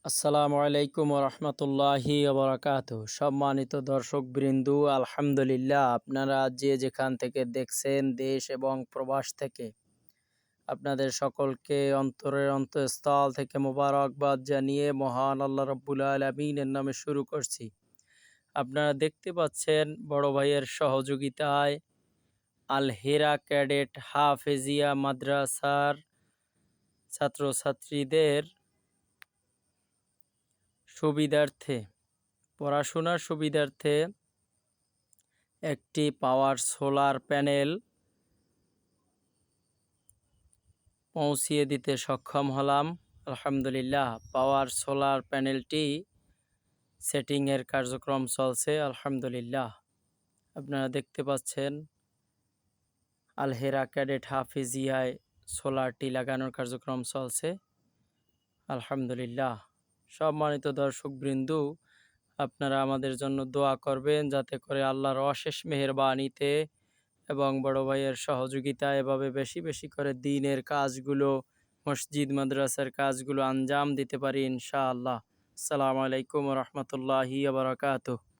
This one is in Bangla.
আসসালামু আলাইকুম রহমতুল্লাহি ওবরাকাতু। সম্মানিত দর্শক বৃন্দু, আলহামদুলিল্লাহ, আপনারা যে যেখান থেকে দেখছেন, দেশ এবং প্রবাস থেকে, আপনাদের সকলকে অন্তরের অন্তঃস্থল থেকে মোবারকবাদ জানিয়ে মহান আল্লাহ রাব্বুল আলামিনের নামে শুরু করছি। আপনারা দেখতে পাচ্ছেন বড় ভাইয়ের সহযোগিতায় আল হেরা ক্যাডেট হাফেজিয়া মাদ্রাসার ছাত্রছাত্রীদের সুবিধার্থে, পড়াশোনার সুবিধার্থে একটি পাওয়ার সোলার প্যানেল পৌঁছিয়ে দিতে সক্ষম হলাম। আলহামদুলিল্লাহ, পাওয়ার সোলার প্যানেলটি সেটিংয়ের কার্যক্রম চলছে। আলহামদুলিল্লাহ, আপনারা দেখতে পাচ্ছেন আল হেরা ক্যাডেট হাফিজিয়ায় সোলারটি লাগানোর কার্যক্রম চলছে। আলহামদুলিল্লাহ, সম্মানিত দর্শক বৃন্দু, আপনারা আমাদের জন্য দোয়া করবেন যাতে করে আল্লাহর অশেষ মেহেরবানিতে এবং বড় ভাইয়ের সহযোগিতা এভাবে বেশি বেশি করে দ্বীনের কাজগুলো, মসজিদ মাদ্রাসার কাজগুলো আঞ্জাম দিতে পারি ইনশাআল্লাহ। আসসালামু আলাইকুম রহমতুল্লাহি ওয়া বারাকাতুহু।